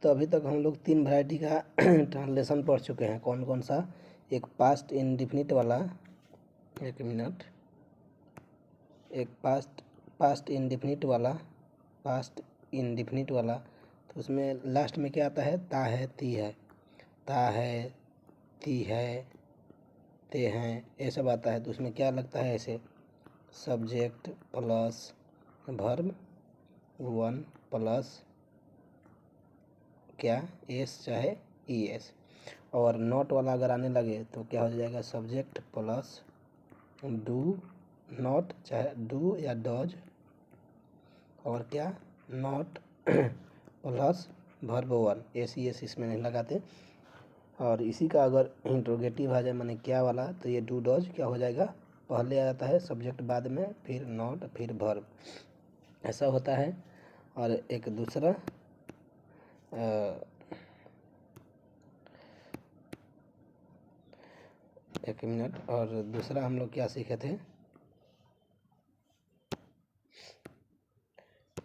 तो अभी तक हम लोग 3 वैरायटी का ट्रांसलेशन पढ़ चुके हैं। कौन कौन सा? एक पास्ट इंडिफिनिट वाला, एक मिनट, एक पास्ट इंडिफिनिट वाला, तो उसमें लास्ट में क्या आता है? ता है, ती है, ता है, ती है, ते हैं, ये सब आता है। तो उसमें क्या लगता है? ऐसे सब्जेक्ट प्लस वर्ब 1 प्लस क्या? एस चाहे ई एस। और नॉट वाला अगर आने लगे तो क्या हो जाएगा? सब्जेक्ट प्लस डू नॉट चाहे डू या डज, और क्या? Not plus verb 1, S E S इसमें नहीं लगाते। और इसी का अगर इंट्रोगेटिव आ जाए, माने क्या वाला, तो ये डू डज क्या हो जाएगा? पहले आ जाता है सब्जेक्ट, बाद में फिर नॉट, फिर वर्ब, ऐसा होता है। और एक दूसरा एक मिनट, और दूसरा हम लोग क्या सीखे थे?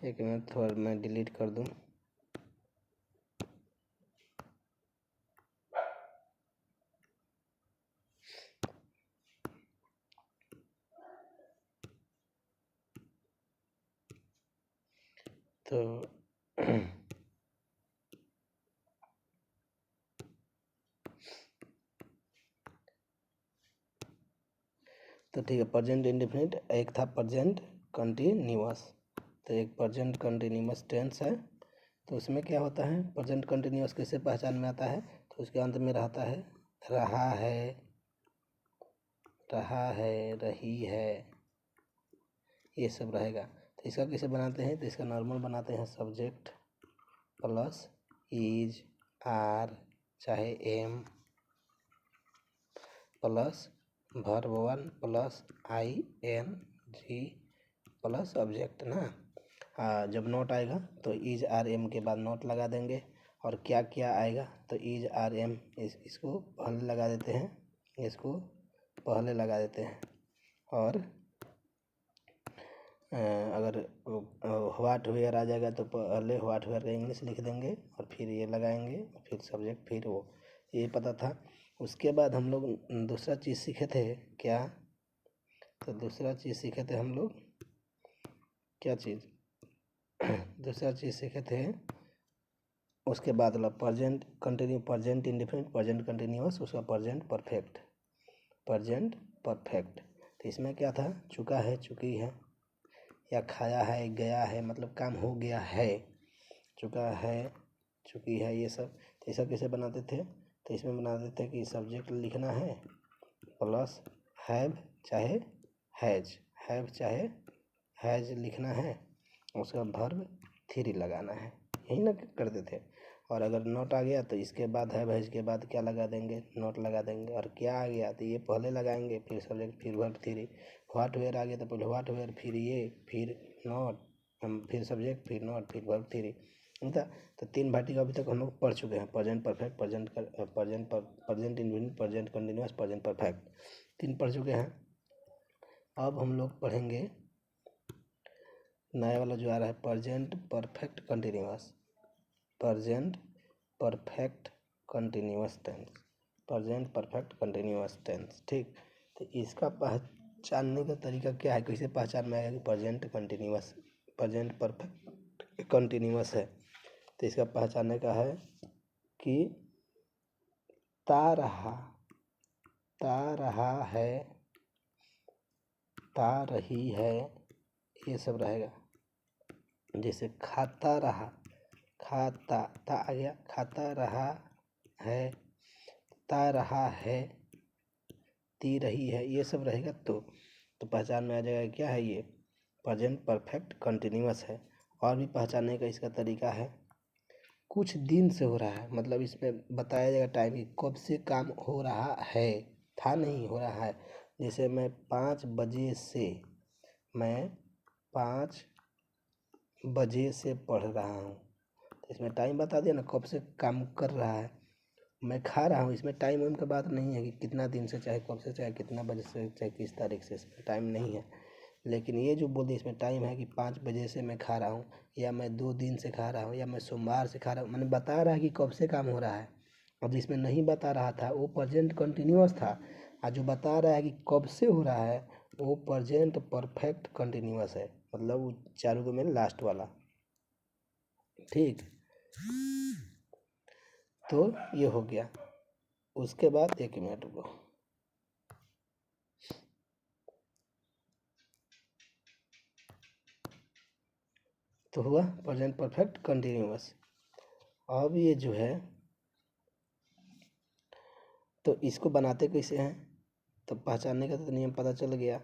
एक मिनट, थोड़ा मैं डिलीट कर दूं। तो ठीक है, प्रेजेंट इंडेफिनिट, एक था प्रेजेंट कंटिन्यूअस। तो एक प्रेजेंट कंटिन्यूअस टेंस है, तो उसमें क्या होता है? प्रेजेंट कंटिन्यूअस कैसे पहचान में आता है? तो उसके अंत में रहता है रहा है, रही है, ये सब रहेगा। तो इसका कैसे बनाते हैं? तो इसका नॉर्मल बनाते हैं सब्जेक्ट प्लस इज, आर चाहे am plus verb 1 plus I N G plus object ना। जब नोट आएगा तो इज आर एम के बाद नोट लगा देंगे। और क्या क्या आएगा? तो इज आर एम इसको पहले लगा देते हैं, इसको पहले लगा देते हैं। और अगर व्हाट वेयर आ जाएगा तो पहले व्हाट वेयर का इंग्लिश लिख देंगे और फिर ये लगाएंगे, फिर सब्जेक्ट, फिर वो, ये पता था। उसके बाद हम लोग दूसरा चीज़ सीखे थे क्या? तो दूसरा चीज़ सीखे थे हम लोग, क्या चीज़? दूसरा चीज़ सीखे थे उसके बाद वाला present continue, present indefinite, present continuous, उसका प्रेजेंट परफेक्ट, प्रेजेंट परफेक्ट। तो इसमें क्या था? चुका है, चुकी है, या खाया है, गया है, मतलब काम हो गया है, चुका है, चुकी है, ये सब। तो ऐसा कैसे बनाते थे? तो इसमें बनाते थे कि सब्जेक्ट लिखना है प्लस हैव चाहे हैज, हैव चाहे हैज लिखना है, उसका वर्ब 3 लगाना है, यही ना करते थे। और अगर नोट आ गया तो इसके बाद हैव, हैज के बाद क्या लगा देंगे? नोट लगा देंगे। और क्या आ गया तो ये पहले लगाएंगे, फिर सब्जेक्ट, फिर वर्ब 3। व्हाट वेयर आ गया तो पहले व्हाट वेयर, फिर ये, फिर नोट, फिर सब्जेक्ट, फिर नोट, फिर वर्ब 3। था। तो 3 वैरायटी का अभी तक हम लोग पढ़ चुके हैं। Present perfect, present indefinite, present continuous, present perfect, 3 पढ़ चुके हैं। अब हम लोग पढ़ेंगे नया वाला जो आ रहा है, present perfect continuous, present perfect continuous tense, present perfect continuous tense. ठीक, तो इसका पहचानने का तरीका क्या है? कैसे पहचान में आएगा कि present continuous, present perfect continuous है? तो इसका पहचानने का है कि ता रहा है, ता रही है, ये सब रहेगा। जैसे खाता रहा, खाता, ता आ गया, खाता रहा है, ता रहा है, ती रही है, ये सब रहेगा। तो पहचान में आ जाएगा क्या है ये? प्रेजेंट परफेक्ट कंटिन्यूअस है। और भी पहचानने का इसका तरीका है, कुछ दिन से हो रहा है, मतलब इसमें बताया जाएगा टाइम कि कब से काम हो रहा है, था नहीं, हो रहा है। जैसे मैं 5 बजे से, मैं 5 बजे से पढ़ रहा हूँ, तो इसमें टाइम बता दिया ना, कब से काम कर रहा है। मैं खा रहा हूँ, इसमें टाइम वाइम का बात नहीं है कि कितना दिन से, चाहे कब से, चाहे कितना बजे से, चाहे किस तारीख से, इसमें टाइम नहीं है। लेकिन ये जो बोल दिया इसमें टाइम है कि 5 बजे से मैं खा रहा हूँ, या मैं 2 दिन से खा रहा हूँ, या मैं सोमवार से खा रहा हूँ, मैंने बता रहा है कि कब से काम हो रहा है। और जिसमें नहीं बता रहा था वो प्रेजेंट कंटिन्यूअस था, और जो बता रहा है कि कब से हो रहा है वो प्रेजेंट परफेक्ट कंटिन्यूअस है, मतलब वो चारों में लास्ट वाला। ठीक, तो ये हो गया। उसके बाद 1 मिनट रुको। तो हुआ प्रेजेंट परफेक्ट कंटिन्यूअस। अब ये जो है तो इसको बनाते कैसे हैं, तो पहचानने का तो नियम पता चल गया।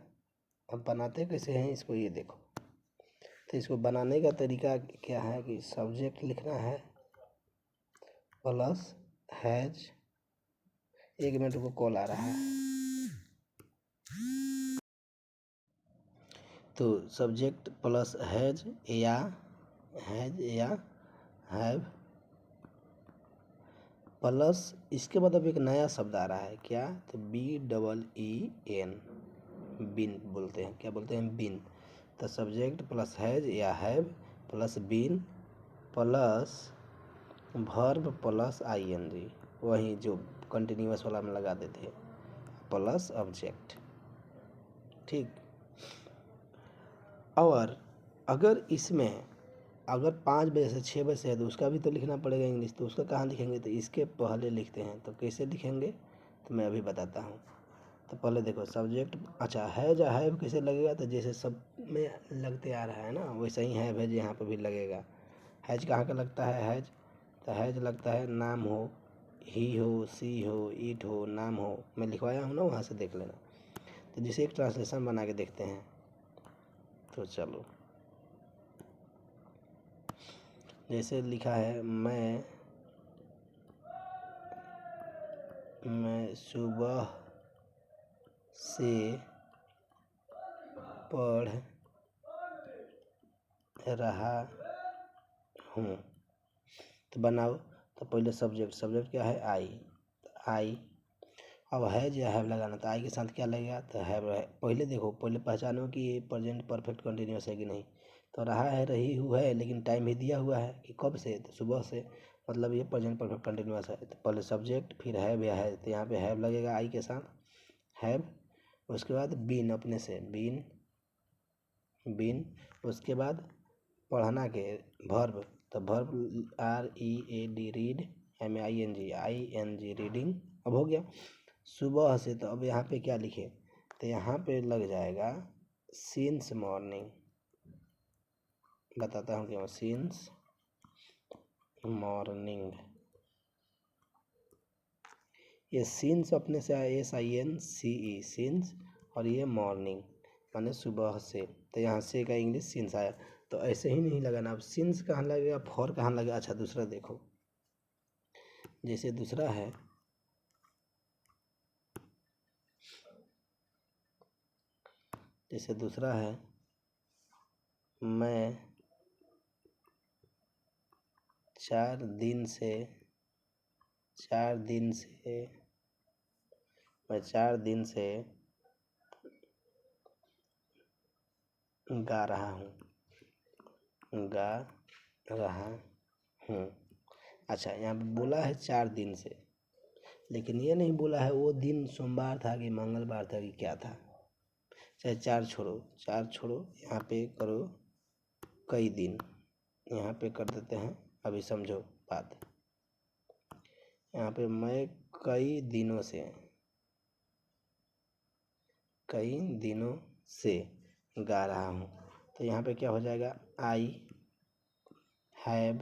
अब बनाते कैसे हैं इसको ये देखो। तो इसको बनाने का तरीका क्या है कि सब्जेक्ट लिखना है प्लस हैज। 1 मिनट को कॉल आ रहा है। तो सब्जेक्ट प्लस हैज या हैव प्लस इसके बाद अब एक नया शब्द आ रहा है क्या, तो BEEN, बिन बोलते हैं। क्या बोलते हैं, बिन। तो सब्जेक्ट प्लस हैज या have plus been plus verb plus ING, वही जो कंटिन्यूअस वाला में लगा देते हैं, प्लस ऑब्जेक्ट। ठीक। और अगर इसमें अगर 5 बजे से 6 बजे से है तो उसका भी तो लिखना पड़ेगा इंग्लिश, तो उसका कहाँ लिखेंगे, तो इसके पहले लिखते हैं। तो कैसे लिखेंगे तो मैं अभी बताता हूँ। तो पहले देखो सब्जेक्ट, अच्छा हैज या हैव कैसे लगेगा, तो जैसे सब में लगते आ रहा है ना वैसे ही हैव है यहाँ पर भी लगेगा। हैज कहाँ का लगता है, हैज तो हैज लगता है नाम हो, ही हो, सी हो, ईट हो, नाम हो। मैं लिखवाया हूँ ना, वहाँ से देख लेना। तो जिसे एक ट्रांसलेशन बना के देखते हैं। तो चलो, जैसे लिखा है मैं सुबह से पढ़ रहा हूँ। तो बनाओ। तो पहले सब्जेक्ट क्या है, आई। अब हैज या हैव लगाना, तो आई के साथ क्या लगेगा, तो हैव है। पहले देखो, पहले पहचानो कि ये प्रेजेंट परफेक्ट कंटिन्यूअस है कि नहीं। तो रहा है, रही हुआ है, लेकिन टाइम भी दिया हुआ है कि कब से, तो सुबह से, मतलब ये प्रेजेंट परफेक्ट कंटिन्यूअस है। तो पहले सब्जेक्ट फिर हैव या है, तो यहाँ पे हैव लगेगा आई के साथ, हैव। उसके बाद बीन, अपने से बीन। उसके बाद पढ़ना के वर्ब, तो verb READ, read, MAING reading. अब हो गया सुबह से। तो अब यहाँ पे क्या लिखे, तो यहाँ पे लग जाएगा सिंस मॉर्निंग। बताता हूँ क्यों, सिंस मॉर्निंग। ये सिंस अपने से आया SINCE, सिंस, और ये मॉर्निंग माने सुबह से। तो यहाँ से का इंग्लिश सिंस आया। तो ऐसे ही नहीं लगाना। अब सिंस कहाँ लगेगा, फॉर कहाँ लगेगा। अच्छा दूसरा देखो, जैसे दूसरा है मैं 4 दिन से गा रहा हूँ। अच्छा यहाँ पे बोला है 4 दिन से, लेकिन ये नहीं बोला है वो दिन सोमवार था कि मंगलवार था कि क्या था। चाहे 4 छोड़ो, यहाँ पे करो कई दिन, यहाँ पे कर देते हैं। अभी समझो बात। यहाँ पे मैं कई दिनों से गा रहा हूँ। तो यहाँ पे क्या हो जाएगा, I have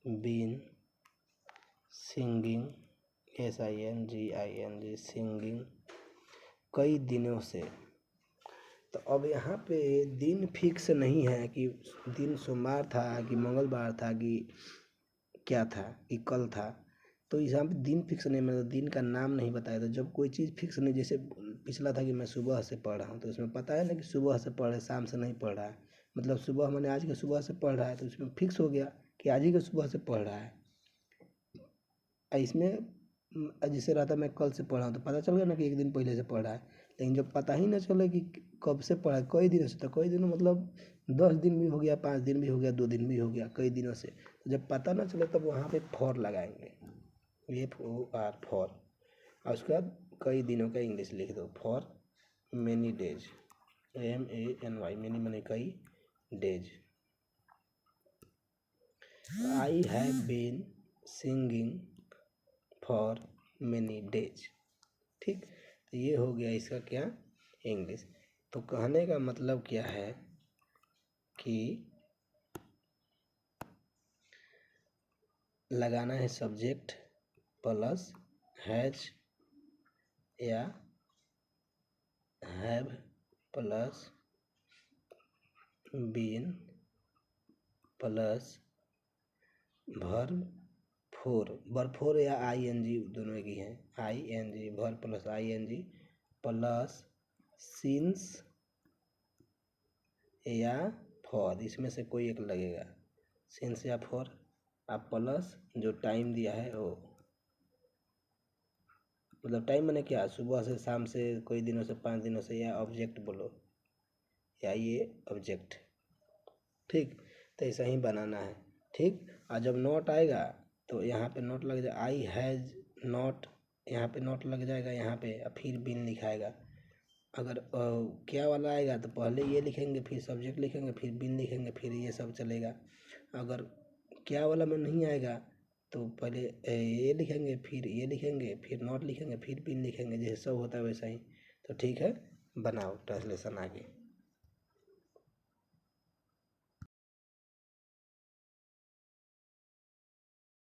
been singing, SINGING, singing कई दिनों से। तो अब यहाँ पे दिन फिक्स नहीं है कि दिन सोमवार था कि मंगलवार था कि क्या था कि कल था। तो यहाँ पे दिन फिक्स नहीं, मतलब दिन का नाम नहीं बताया। तो जब कोई चीज़ फिक्स नहीं, जैसे पिछला था कि मैं सुबह से पढ़ रहा हूँ, तो उसमें पता है ना कि सुबह से पढ़ रहे, शाम से नहीं पढ़ रहा है। मतलब सुबह मैंने आज के सुबह से पढ़ रहा है, तो उसमें फिक्स हो गया कि आज ही के सुबह से पढ़ रहा है। इसमें जैसे रहता मैं कल से पढ़ रहा हूँ, तो पता चल गया ना कि 1 दिन पहले से पढ़ रहा है। लेकिन जब पता ही ना चले कि कब से पढ़ा, कई दिनों से, तो कई दिनों मतलब 10 दिन भी हो गया, 5 दिन भी हो गया, 2 दिन भी हो गया, कई दिनों से, तो जब पता ना चले तब वहाँ पे फॉर लगाएंगे, FOR फॉर, और उसके बाद कई दिनों का इंग्लिश लिख दो, for many days, MANY, many मैंने कई, days. I have been singing for many days. ठीक, तो ये हो गया इसका क्या, इंग्लिश। तो कहने का मतलब क्या है कि लगाना है सब्जेक्ट प्लस हैज या have plus been plus verb for या ING दोनों की हैं, ING verb plus ING plus since या फॉर, इसमें से कोई एक लगेगा, सिंस या फॉर, आप प्लस जो टाइम दिया है वो, मतलब टाइम मैंने क्या, सुबह से शाम से, कोई दिनों से, 5 दिनों से, या ऑब्जेक्ट बोलो, या ये ऑब्जेक्ट। ठीक, तो ऐसा ही बनाना है। ठीक, और जब नोट आएगा तो यहाँ पे नोट लग जाए, आई हैज़ नॉट, यहाँ पे नोट लग जाएगा, यहाँ पे फिर बिन लिखाएगा। अगर क्या वाला आएगा तो पहले ये लिखेंगे, फिर सब्जेक्ट लिखेंगे, फिर बिन लिखेंगे, फिर ये सब चलेगा। अगर क्या वाला में नहीं आएगा तो पहले ये लिखेंगे, फिर ये लिखेंगे, फिर नॉट लिखेंगे, फिर बिन लिखेंगे, जैसे सब होता है वैसा ही। तो ठीक है, बनाओ ट्रांसलेशन आगे।